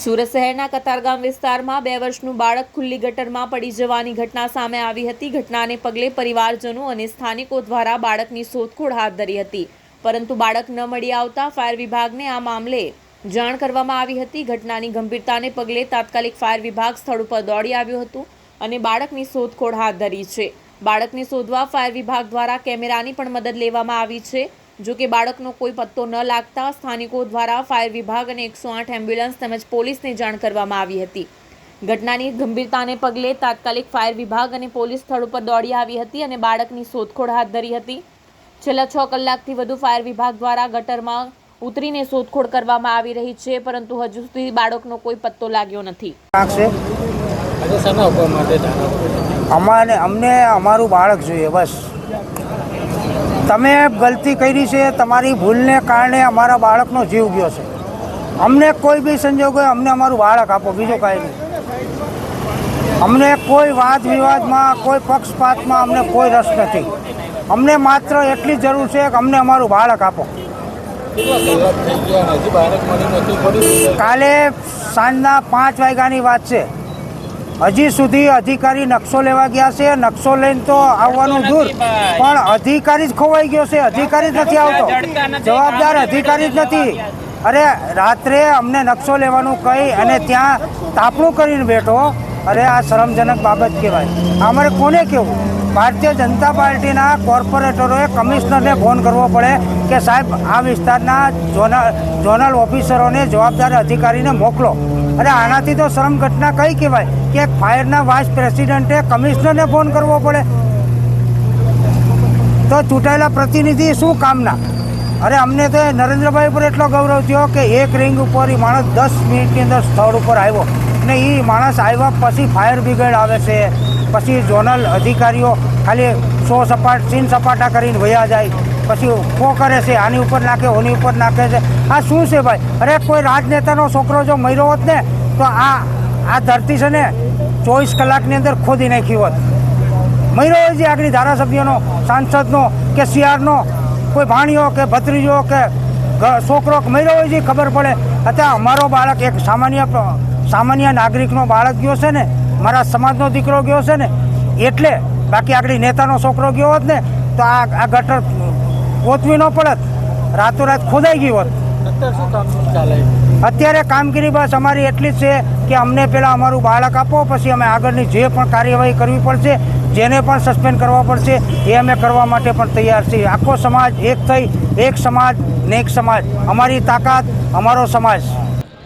સુરત શહેરના કતારગામ વિસ્તારમાં 2 વર્ષનું બાળક ખુલ્લી ગટરમાં પડી જવાની ઘટના સામે આવી હતી। ઘટનાને પગલે પરિવારજનો અને સ્થાનિકો દ્વારા બાળકની શોધખોળ હાથ ધરી હતી, પરંતુ બાળક ન મળી આવતા ફાયર વિભાગને આ મામલે જાણ કરવામાં આવી હતી। ઘટનાની ગંભીરતાને પગલે તાત્કાલિક ફાયર વિભાગ સ્થળ ઉપર દોડી આવ્યું હતું અને બાળકની શોધખોળ હાથ ધરી છે। બાળકને શોધવા ફાયર વિભાગ દ્વારા કેમેરાની પણ મદદ લેવામાં આવી છે। જો કે બાળકનો કોઈ પત્તો ન લાગતા સ્થાનિકો દ્વારા ફાયર વિભાગ અને 108 એમ્બ્યુલન્સ તેમજ પોલીસને જાણ કરવામાં આવી હતી। ઘટનાની ગંભીરતાને પગલે તાત્કાલિક ફાયર વિભાગ અને પોલીસ સ્થળ ઉપર દોડી આવી હતી અને બાળકની શોધખોળ હાથ ધરી હતી। છેલ્લા 6 કલાકથી વધુ ફાયર વિભાગ દ્વારા ગટરમાં ઉતરીને શોધખોળ કરવામાં આવી રહી છે, પરંતુ હજુ સુધી બાળકનો કોઈ પત્તો લાગ્યો નથી। અમને અમારું બાળક જોઈએ, બસ। તમે ગલતી કરી છે, તમારી ભૂલને કારણે અમારા બાળકનો જીવ ગયો છે। અમને કોઈ બી સંજોગોએ અમને અમારું બાળક આપો, બીજું કાંઈ નહીં। અમને કોઈ વાદ વિવાદમાં, કોઈ પક્ષપાતમાં અમને કોઈ રસ નથી। અમને માત્ર એટલી જરૂર છે કે અમને અમારું બાળક આપો। કાલે સાંજના 5 વાગ્યાની વાત છે, હજી સુધી અધિકારી નકશો લેવા ગયા છે। નકશો લઈને તો આવવાનું દૂર, પણ અધિકારી જ ખોવાઈ ગયો છે, અધિકારી જ નથી આવતો, જવાબદાર અધિકારી જ નથી। અરે રાત્રે અમને નકશો લેવાનું કહી અને ત્યાં તાપણું કરીને બેઠો। અરે આ શરમજનક બાબત કહેવાય। અમારે કોને કહેવું? ભારતીય જનતા પાર્ટીના કોર્પોરેટરોએ કમિશનરને ફોન કરવો પડે કે સાહેબ આ વિસ્તારના ઝોનલ ઓફિસરોને, જવાબદાર અધિકારીને મોકલો। અરે આનાથી તો શરમ ઘટના કઈ કહેવાય કે ફાયરના વાઇસ પ્રેસિડેન્ટે કમિશનરને ફોન કરવો પડે? તો ચૂંટાયેલા પ્રતિનિધિ શું કામના? અરે અમને તો નરેન્દ્રભાઈ પર એટલો ગૌરવ થયો કે એક રિંગ ઉપર એ માણસ 10 મિનિટની અંદર સ્થળ ઉપર આવ્યો ને એ માણસ આવ્યા પછી ફાયર બ્રિગેડ આવે છે, પછી ઝોનલ અધિકારીઓ ખાલી 100 સીન સપાટા કરીને વયા જાય, પછી ખો કરે છે, આની ઉપર નાખે, ઓની ઉપર નાખે છે। આ શું છે ભાઈ? અરે કોઈ રાજનેતાનો છોકરો જો મર્યો હોત ને તો આ ધરતી છે ને 24 કલાકની અંદર ખોદી નાખી હોત। મર્યો હોય છે આગળ ધારાસભ્યનો, સાંસદનો કે સીઆરનો, કોઈ ભાણિયો કે ભત્રીજો કે છોકરો મર્યો હોય છે, ખબર પડે। અત્યારે અમારો બાળક એક સામાન્ય નાગરિકનો બાળક ગયો છે ને, મારા સમાજનો દીકરો ગયો છે ને, એટલે બાકી આગળ નેતાનો છોકરો ગયો હોત ને તો આ ગટર ગોતવી ન પડત, રાતોરાત ખોદાઈ ગઈ હોત। અત્યારે કામગીરી બસ અમારી એટલી જ છે કે અમને પહેલાં અમારું બાળક આપો, પછી અમે આગળની જે પણ કાર્યવાહી કરવી પડશે, જેને પણ સસ્પેન્ડ કરવા પડશે એ અમે કરવા માટે પણ તૈયાર છીએ। આખો સમાજ એક થઈ, એક સમાજ ને એક સમાજ, અમારી તાકાત, અમારો સમાજ।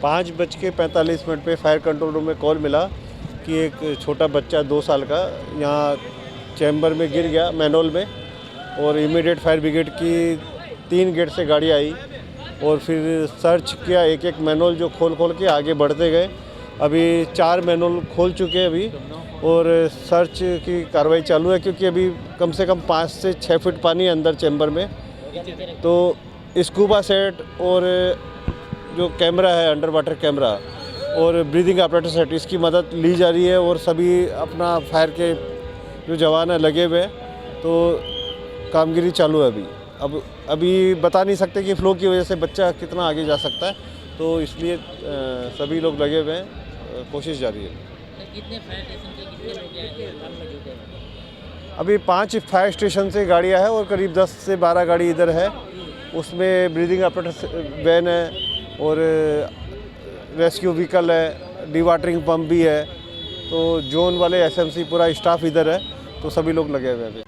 5:45 पे फायर कंट्रोल रूम में कॉल मिला कि एक छोटा बच्चा 2 साल का यहाँ चैम्बर में गिर गया मैनहोल में, और इमीडिएट फायर ब्रिगेड की 3 गेट से गाड़ी आई और फिर सर्च किया, एक मैनहोल जो खोल के आगे बढ़ते गए। अभी 4 मैनहोल खोल चुके हैं अभी, और सर्च की कार्रवाई चालू है, क्योंकि अभी कम से कम 5 से 6 फीट पानी है अंदर चैम्बर में। तो स्कूबा सेट और जो कैमरा है, अंडर वाटर कैमरा और ब्रीदिंग ऑपरेटर सेट, इसकी मदद ली जा रही है, और सभी अपना फायर के जो जवान है लगे हुए हैं, तो कामगिरी चालू है अभी। अभी बता नहीं सकते कि फ्लो की वजह से बच्चा कितना आगे जा सकता है, तो इसलिए सभी लोग लगे हुए हैं, कोशिश जारी है। कितने फायर स्टेशन से कितने लोग आए? अभी 5 फायर स्टेशन से गाड़ियाँ हैं और करीब 10 से 12 गाड़ी इधर है। उसमें ब्रीदिंग ऑपरेटर वैन है और रेस्क्यू व्हीकल है, डिवाटरिंग पंप भी है, तो जोन वाले एसएमसी पूरा स्टाफ इधर है, तो सभी लोग लगे हुए हैं।